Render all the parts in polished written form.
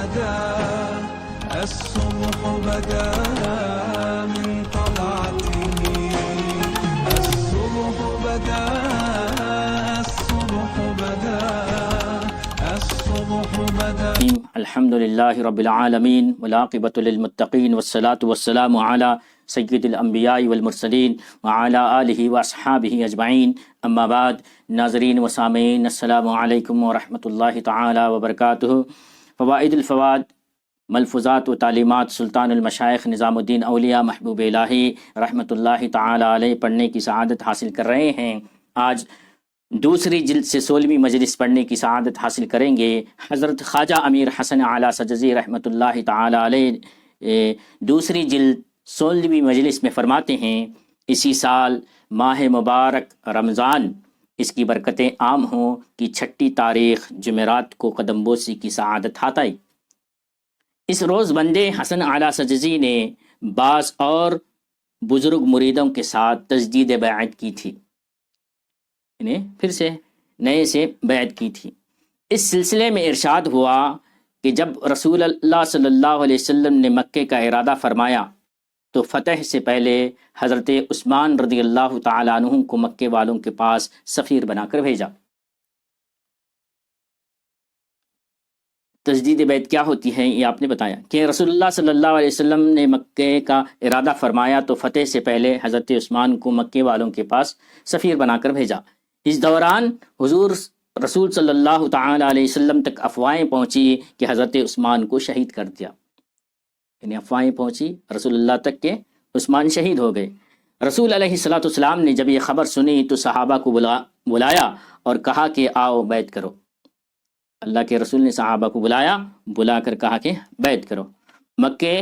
بدا الصبح بدا من طلعته الصبح بدا الصبح بدا الصبح بدا الحمد للہ رب العالمین والعاقبۃ للمتقین والصلاة والسلام علی سید الانبیاء والمرسلین وعلی آلہ واصحابہ اجمعین، اما بعد۔ ناظرین و سامعین، السلام علیکم ورحمۃ اللہ تعالی وبرکاتہ۔ فوائد الفواد، ملفوظات و تعلیمات سلطان المشائخ نظام الدین اولیاء محبوب الہی رحمۃ اللہ تعالی علیہ پڑھنے کی سعادت حاصل کر رہے ہیں۔ آج دوسری جلد سے 16ویں مجلس پڑھنے کی سعادت حاصل کریں گے۔ حضرت خواجہ امیر حسن اعلیٰ سجزی رحمۃ اللہ تعالی علیہ دوسری جلد 16ویں مجلس میں فرماتے ہیں، اسی سال ماہ مبارک رمضان، اس کی برکتیں عام ہوں کہ 6 تاریخ جمعرات کو قدم بوسی کی سعادت ہاتھ آئی۔ اس روز بندے حسن اعلیٰ سجزی نے بعض اور بزرگ مریدوں کے ساتھ تجدید بیعت کی تھی، پھر سے نئے سے بیعت کی تھی۔ اس سلسلے میں ارشاد ہوا کہ جب رسول اللہ صلی اللہ علیہ وسلم نے مکے کا ارادہ فرمایا تو فتح سے پہلے حضرت عثمان رضی اللہ تعالیٰ عنہ کو مکے والوں کے پاس سفیر بنا کر بھیجا۔ تجدید بیعت کیا ہوتی ہے یہ آپ نے بتایا کہ رسول اللہ صلی اللہ علیہ وسلم نے مکے کا ارادہ فرمایا تو فتح سے پہلے حضرت عثمان کو مکے والوں کے پاس سفیر بنا کر بھیجا۔ اس دوران حضور رسول صلی اللہ تعالی علیہ وسلم تک افواہیں پہنچی کہ حضرت عثمان کو شہید کر دیا، یعنی افواہیں پہنچی رسول اللہ تک کہ عثمان شہید ہو گئے۔ رسول علیہ الصلوۃ والسلام نے جب یہ خبر سنی تو صحابہ کو بلایا اور کہا کہ آؤ بیعت کرو۔ اللہ کے رسول نے صحابہ کو بلا کر کہا کہ بیعت کرو، مکے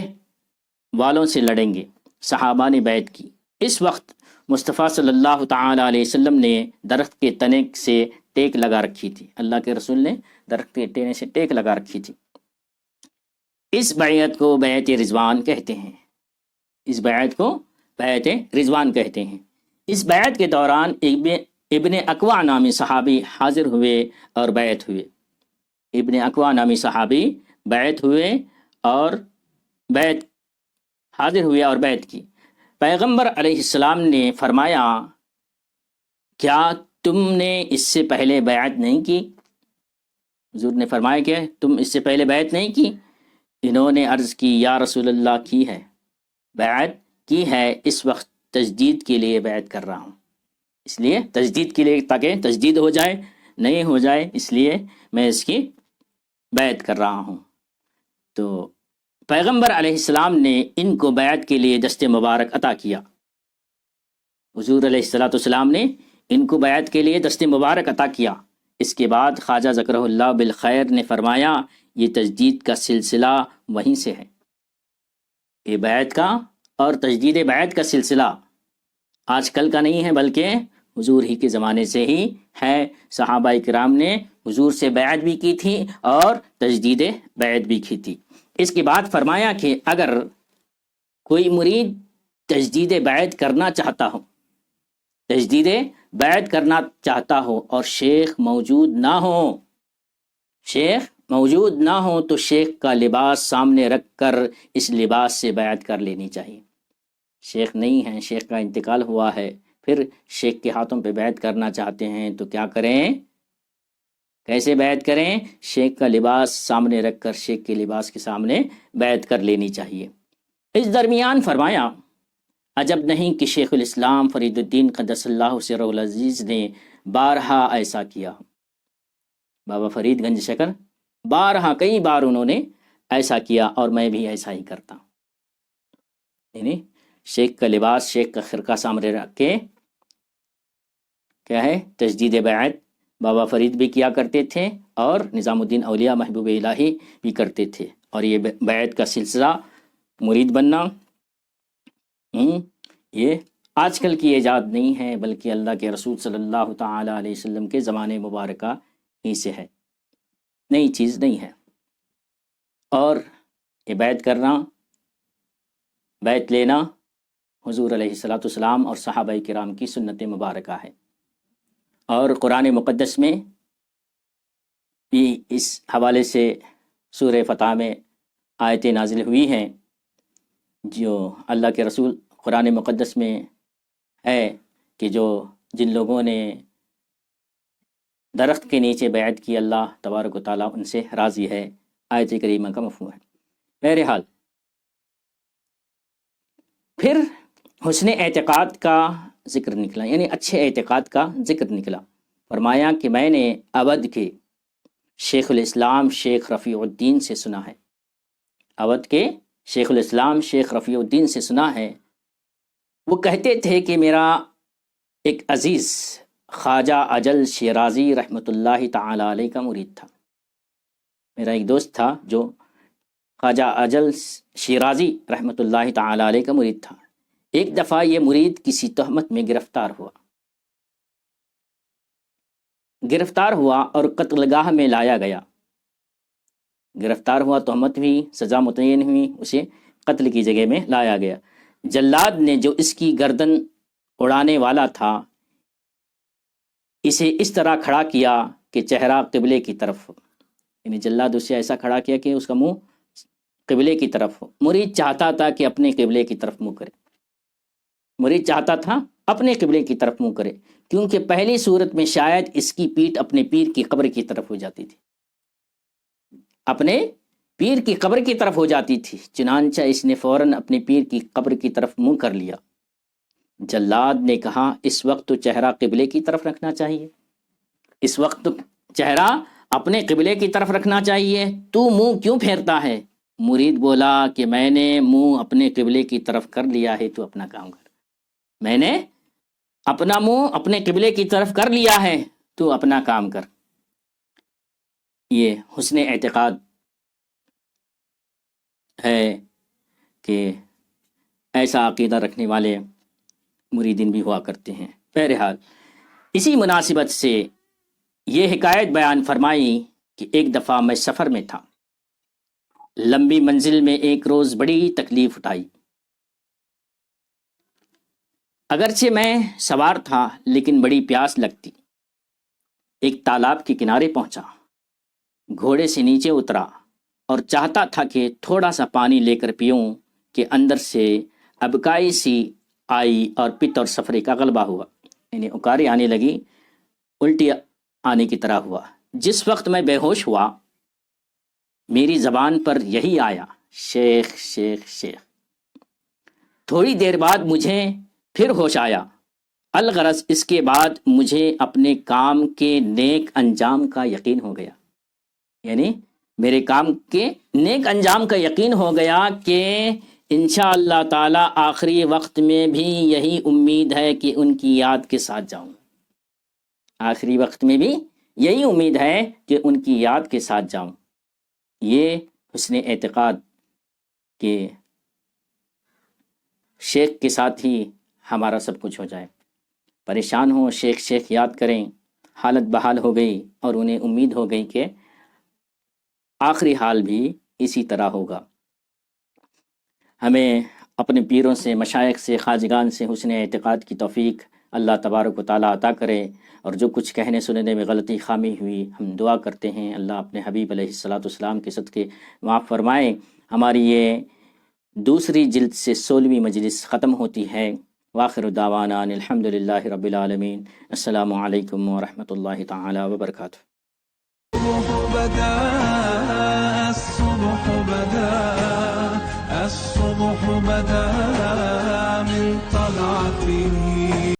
والوں سے لڑیں گے۔ صحابہ نے بیعت کی۔ اس وقت مصطفیٰ صلی اللہ تعالی علیہ وسلم نے درخت کے تنے سے ٹیک لگا رکھی تھی، اللہ کے رسول نے درخت کے تنے سے ٹیک لگا رکھی تھی۔ اس بیعت کو بیعت رضوان کہتے ہیں، اس بیعت کو بیعت رضوان کہتے ہیں۔ اس بیعت کے دوران ابن اکوع نامی صحابی حاضر ہوئے اور بیعت ہوئے۔ ابن اکوع نامی صحابی بیعت ہوئے اور حاضر ہوئے اور بیعت کی۔ پیغمبر علیہ السلام نے فرمایا، کیا تم نے اس سے پہلے بیعت نہیں کی؟ حضور نے فرمایا کہ تم اس سے پہلے بیعت نہیں کی؟ انہوں نے عرض کی، یا رسول اللہ کی ہے، بیعت کی ہے، اس وقت تجدید کے لیے بیعت کر رہا ہوں، اس لیے تجدید کے لیے، تاکہ تجدید ہو جائے، نہیں ہو جائے، اس لیے میں اس کی بیعت کر رہا ہوں۔ تو پیغمبر علیہ السلام نے ان کو بیعت کے لیے دست مبارک عطا کیا۔ حضور علیہ الصلوۃ والسلام نے ان کو بیعت کے لیے دست مبارک عطا کیا۔ اس کے بعد خواجہ ذکرہ اللہ بالخیر نے فرمایا، یہ تجدید کا سلسلہ وہیں سے ہے۔ یہ بیعت کا اور تجدید بیعت کا سلسلہ آج کل کا نہیں ہے، بلکہ حضور ہی کے زمانے سے ہی ہے۔ صحابہ کرام نے حضور سے بیعت بھی کی تھی اور تجدید بیعت بھی کی تھی۔ اس کے بعد فرمایا کہ اگر کوئی مرید تجدید بیعت کرنا چاہتا ہو، تجدید بیعت کرنا چاہتا ہو اور شیخ موجود نہ ہو تو شیخ کا لباس سامنے رکھ کر اس لباس سے بیعت کر لینی چاہیے۔ شیخ نہیں ہے، شیخ کا انتقال ہوا ہے، پھر شیخ کے ہاتھوں پہ بیعت کرنا چاہتے ہیں تو کیا کریں، کیسے بیعت کریں؟ شیخ کا لباس سامنے رکھ کر شیخ کے لباس کے سامنے بیعت کر لینی چاہیے۔ اس درمیان فرمایا، عجب نہیں کہ شیخ الاسلام فرید الدین قدس اللہ سرہ العزیز نے بارہا ایسا کیا۔ بابا فرید گنج شکر بارہا، کئی بار انہوں نے ایسا کیا اور میں بھی ایسا ہی کرتا ہوں، یعنی شیخ کا لباس، شیخ کا خرقہ سامنے رکھ کے کیا ہے تجدید بیعت بابا فرید بھی کیا کرتے تھے اور نظام الدین اولیاء محبوب الہی بھی کرتے تھے۔ اور یہ بیعت کا سلسلہ، مرید بننا، یہ آج کل کی ایجاد نہیں ہے، بلکہ اللہ کے رسول صلی اللہ تعالی علیہ وسلم کے زمانے مبارکہ ہی سے ہے، نئی چیز نہیں ہے۔ اور یہ بیعت کرنا، بیعت لینا حضور علیہ الصلوۃ والسلام اور صحابہ کرام کی سنت مبارکہ ہے۔ اور قرآن مقدس میں بھی اس حوالے سے سورہ فتح میں آیتیں نازل ہوئی ہیں جو اللہ کے رسول قرآن مقدس میں ہے کہ جن لوگوں نے درخت کے نیچے بیعت کی اللہ تبارک و تعالیٰ ان سے راضی ہے، آیت کریمہ کا مفہوم ہے۔ بہرحال پھر حسن اعتقاد کا ذکر نکلا، یعنی اچھے اعتقاد کا ذکر نکلا۔ فرمایا کہ میں نے اودھ کے شیخ الاسلام شیخ رفیع الدین سے سنا ہے، اودھ کے شیخ الاسلام شیخ رفیع الدین سے سنا ہے، وہ کہتے تھے کہ میرا ایک عزیز خواجہ اجل شیرازی رحمۃ اللہ تعالی علیہ کا مرید تھا۔ میرا ایک دوست تھا جو خواجہ اجل شیرازی رحمۃ اللہ تعالی علیہ کا مرید تھا۔ ایک دفعہ یہ مرید کسی تہمت میں گرفتار ہوا اور قتل گاہ میں لایا گیا۔ گرفتار ہوا، تہمت ہوئی، سزا متعین ہوئی، اسے قتل کی جگہ میں لایا گیا۔ جلاد نے جو اس کی گردن اڑانے والا تھا اسے اس طرح کھڑا کیا کہ چہرہ قبلے کی طرف ہو، یعنی جلاد اسے ایسا کھڑا کیا کہ اس کا منہ قبلے کی طرف ہو۔ مرید چاہتا تھا کہ اپنے قبلے کی طرف منہ کرے، مرید چاہتا تھا اپنے قبلے کی طرف منہ کرے، کیونکہ پہلی صورت میں شاید اس کی پیٹھ اپنے پیر کی قبر کی طرف ہو جاتی تھی، اپنے پیر کی قبر کی طرف ہو جاتی تھی، چنانچہ اس نے فوراً اپنے پیر کی قبر کی طرف منہ کر لیا۔ جلاد نے کہا اس وقت تو چہرہ قبلے کی طرف رکھنا چاہیے، اس وقت تو چہرہ اپنے قبلے کی طرف رکھنا چاہیے، تو منہ کیوں پھیرتا ہے؟ مرید بولا کہ میں نے منہ اپنے قبلے کی طرف کر لیا ہے، تو اپنا کام کر۔ میں نے اپنا منہ اپنے قبلے کی طرف کر لیا ہے، تو اپنا کام کر۔ یہ حسن اعتقاد ہے کہ ایسا عقیدہ رکھنے والے مریدین بھی ہوا کرتے ہیں۔ بہرحال اسی مناسبت سے یہ حکایت بیان فرمائی کہ ایک دفعہ میں سفر میں تھا، لمبی منزل میں ایک روز بڑی تکلیف اٹھائی۔ اگرچہ میں سوار تھا لیکن بڑی پیاس لگتی۔ ایک تالاب کے کنارے پہنچا، گھوڑے سے نیچے اترا اور چاہتا تھا کہ تھوڑا سا پانی لے کر پیوں کہ اندر سے ابکائی سی آئی اور پت اور سفرے کا غلبہ ہوا، یعنی اکاری آنے لگی، الٹی آنے کی طرح ہوا۔ جس وقت میں بے ہوش ہوا میری زبان پر یہی آیا، شیخ شیخ شیخ۔ تھوڑی دیر بعد مجھے پھر ہوش آیا، الغرض اس کے بعد مجھے اپنے کام کے نیک انجام کا یقین ہو گیا، یعنی میرے کام کے نیک انجام کا یقین ہو گیا کہ انشاءاللہ تعالی آخری وقت میں بھی یہی امید ہے کہ ان کی یاد کے ساتھ جاؤں، آخری وقت میں بھی یہی امید ہے کہ ان کی یاد کے ساتھ جاؤں۔ یہ حسن اعتقاد کہ شیخ کے ساتھ ہی ہمارا سب کچھ ہو جائے، پریشان ہوں شیخ شیخ یاد کریں، حالت بحال ہو گئی اور انہیں امید ہو گئی کہ آخری حال بھی اسی طرح ہوگا۔ ہمیں اپنے پیروں سے، مشائخ سے، خواجگان سے حسن اعتقاد کی توفیق اللہ تبارک و تعالیٰ عطا کرے، اور جو کچھ کہنے سننے میں غلطی خامی ہوئی ہم دعا کرتے ہیں اللہ اپنے حبیب علیہ الصلاۃ والسلام کے صدقے معاف فرمائے۔ ہماری یہ دوسری جلد سے 16ویں مجلس ختم ہوتی ہے۔ وآخر دعوانا ان الحمد للہ رب العالمین۔ السلام علیکم ورحمۃ اللہ تعالی وبرکاتہ۔ الصبح بدا من